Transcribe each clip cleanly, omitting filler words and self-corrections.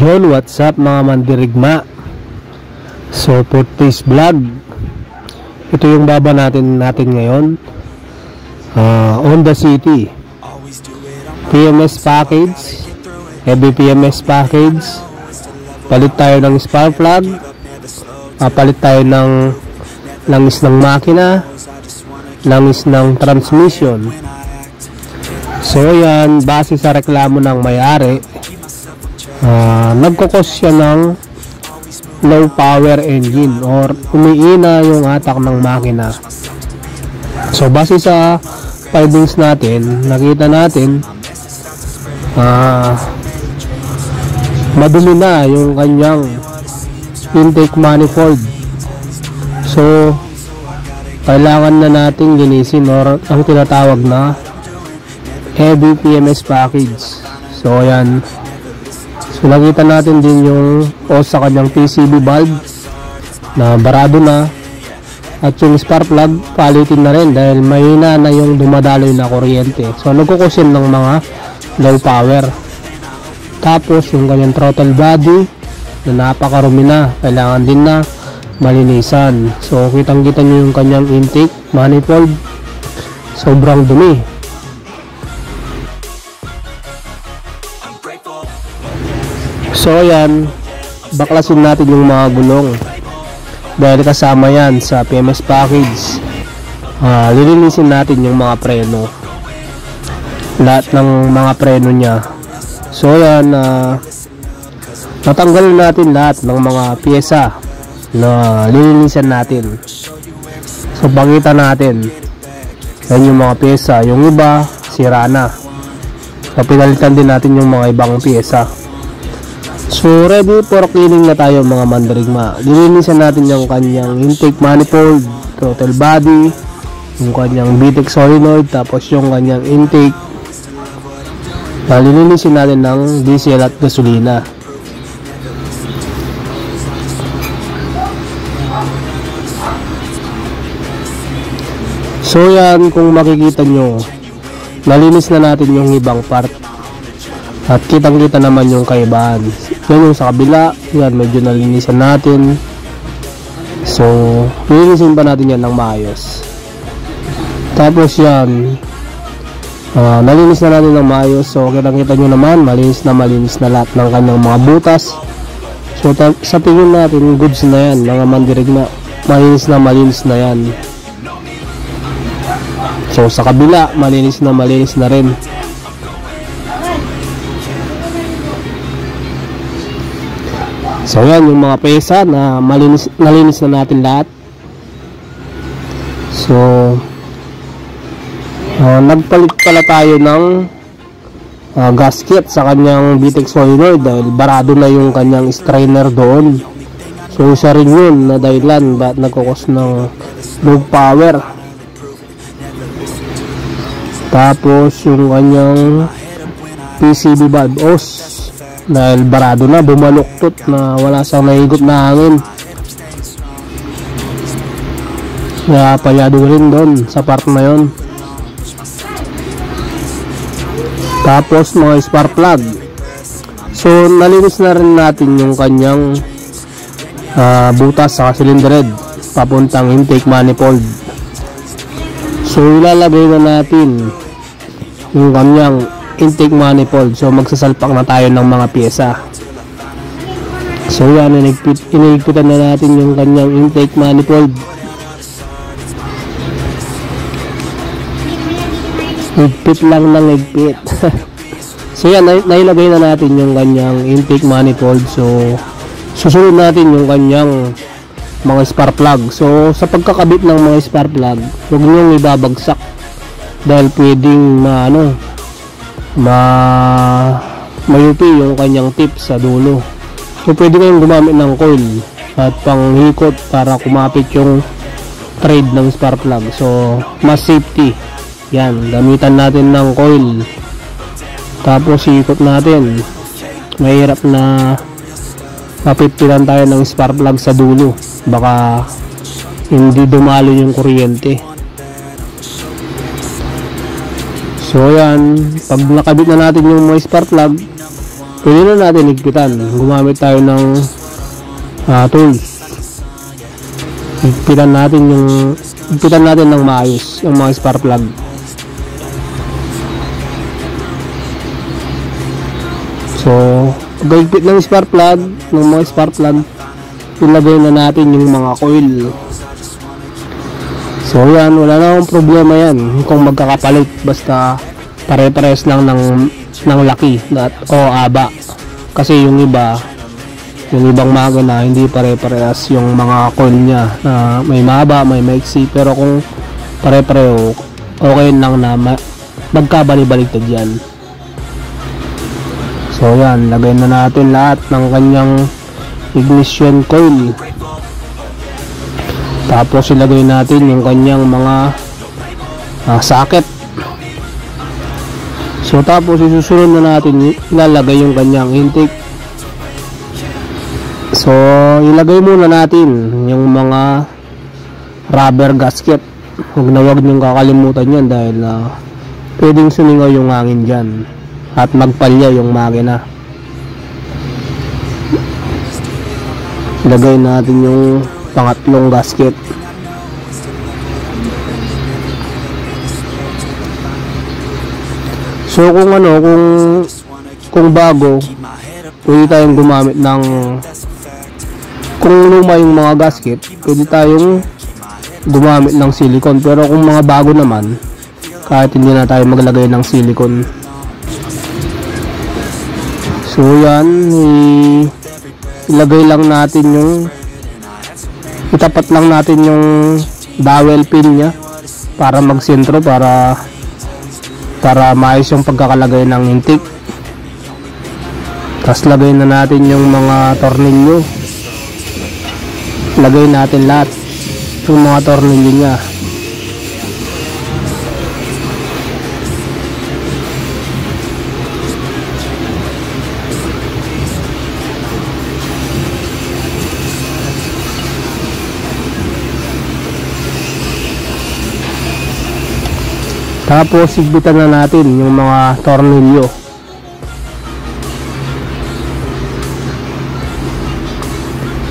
Yun, what's up mga mandirigma? So for this vlog, ito yung baba natin ngayon. Honda City PMS package, heavy PMS package. Palit tayo ng spark plug, palit tayo ng langis ng makina, langis ng transmission. So yan, base sa reklamo ng may-ari, nagkukos siya ng low power engine or umiina yung atak ng makina. So base sa findings natin, nakita natin madumi na yung kanyang intake manifold. So kailangan na nating linisin or ang tinatawag na heavy PMS package. So ayan, so nakita natin din yung sa kanyang PCB valve na barado na, at yung spark plug palitin na rin dahil mahina na yung dumadaloy na kuryente. So nagkukusin ng mga low power. Tapos yung kanyang throttle body na napakarumi na, kailangan din na malinisan. So kitang kita nyo yung kanyang intake manifold, sobrang dumi. So yan, baklasin natin yung mga gulong dahil kasama yan sa PMS package. Lilinisin natin yung mga preno, lahat ng mga preno nya. So yan, natanggalin natin lahat ng mga pyesa na lilinisan natin. So pakita natin yan yung mga pyesa, yung iba sira na, so pinalitan din natin yung mga ibang pyesa. So ready for cleaning na tayo mga mandirigma. Lilinisan natin yung kanyang intake manifold, throttle body, yung kanyang VTEC solenoid, tapos yung kanyang intake. Lilinisin natin ng diesel at gasolina. So yan, kung makikita nyo, nalinis na natin yung ibang part at kitang kita naman yung kaibahan. Yan yung sa kabila, yan medyo nalinisan natin. So lilinisin pa natin yan ng maayos. Tapos yan, nalinis na natin ng maayos. So kitang kita nyo naman, malinis na lahat ng kanyang mga butas. So sa tingin natin, goods na yan mga mandirigma, malinis na yan. So sa kabila, malinis na rin. So yan yung mga pyesa na nalinis na natin lahat. So nagpalit pala tayo ng gasket sa kanyang VTEC solenoid dahil barado na yung kanyang strainer doon. So isa rin yun na dahilan ba't nagkukos ng low power. Tapos yung kanyang PCB valve dahil barado na, bumaluktot na wala siyang nahigot na hangin, kaya palyado rin doon sa part na yon. Tapos mga spark plug, so nalinis na rin natin yung kanyang butas sa cylinder head papuntang intake manifold. So ilalagay na natin yung kanyang intake manifold. So magsasalpak na tayo ng mga pyesa. So yan, inigpitan na natin yung kanyang intake manifold. Igpit lang ng igpit. So yan, nailagay na natin yung kanyang intake manifold. So susunod natin yung kanyang mga spark plug. So sa pagkakabit ng mga spark plug, huwag nyo ibabagsak dahil pwedeng mayupi yung kanyang tip sa dulo. So pwede kayong gumamit ng coil at panghikot para kumapit yung thread ng spark plug. So mas safety yan, gamitan natin ng coil, tapos ikot natin. Mahirap na mapitpitan tayo ng spark plug sa dulo, baka hindi dumalo yung kuryente. So yan, pag nakabit na natin yung mga spark plug, pwede na natin higpitan. Gumamit tayo ng tools. Higpitan natin ng maayos yung mga spark plug. So pagkahigpit ng mga spark plug, ilagay na natin yung mga coil. So yan, wala na akong problema yan kung magkakapalit, basta pare-pares lang ng laki o aba. Kasi yung ibang makina hindi pare-parehas yung mga coil niya, na may mahaba, may maiksi. Pero kung pare-pareho, okay lang na magkabali-baliktad yan. So yan, lagay na natin lahat ng kanyang ignition coil. Tapos ilagay natin yung kanyang mga socket. So tapos isusunod na natin ilalagay yung kanyang intake. So ilagay muna natin yung mga rubber gasket. Huwag niyong kakalimutan yan, dahil pwedeng sumingaw yung hangin dyan at magpalya yung makina. Ilagay natin yung pangatlong gasket. So kung bago, pwede tayong gumamit ng, kung luma yung mga gasket, pwede tayong gumamit ng silicone. Pero kung mga bago naman, kahit hindi na tayo maglagay ng silicone. So yan, ilagay lang natin itapat lang natin yung dowel pin nya para magsentro, para maayos yung pagkakalagay ng intake. Tapos lagay na natin yung mga tornilyo. Lagay natin lahat yung mga tornilyo nya. Tapos higpitan na natin yung mga tornilyo.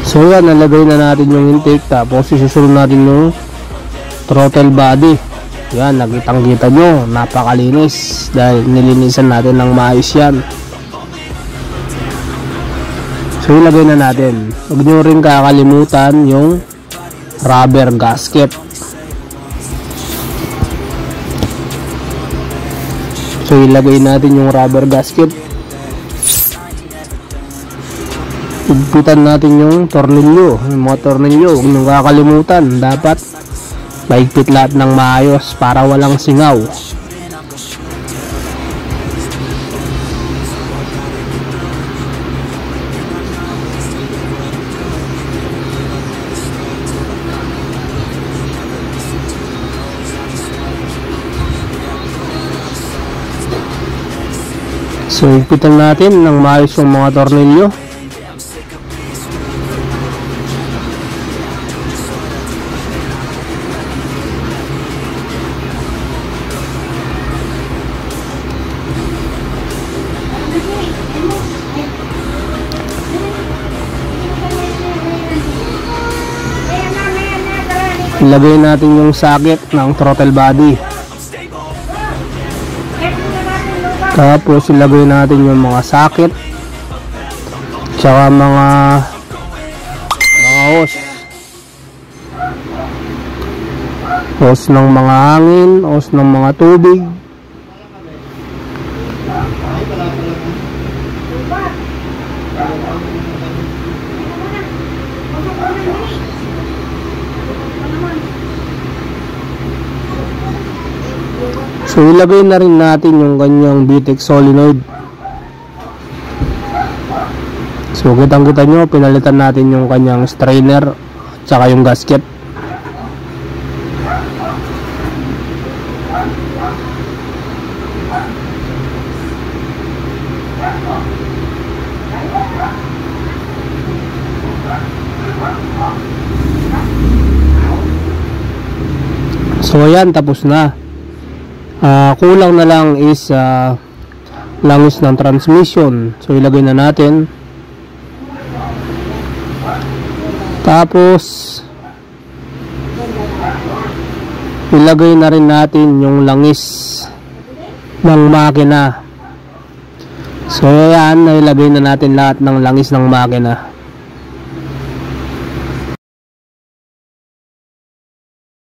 So yan, nalagay na natin yung intake. Tapos isusunod natin yung throttle body. Yan, nakitang-kita nyo, napakalinis dahil nilinisan natin ng maayos yan. So ilagay na natin. Huwag nyo rin kakalimutan yung rubber gasket. So ilagay natin yung rubber gasket. Higpitan natin yung tornilyo. Yung mga tornilyo, huwag nyo kakalimutan. Dapat mahigpit lahat ng maayos para walang singaw. So higpitan natin ng maayos yung mga tornilyo. Ilagay natin yung socket ng throttle body. Tapos ilagay natin yung mga socket tsaka mga hose ng mga hangin, hose ng mga tubig. So ilagay na rin natin yung kanyang VTEC solenoid. So kitang-kita nyo, pinalitan natin yung kanyang strainer tsaka yung gasket. So ayan, tapos na. Kulang na lang is langis ng transmission. So ilagay na natin. Tapos ilagay na rin natin yung langis ng makina. So yan, nailagay na natin lahat ng langis ng makina.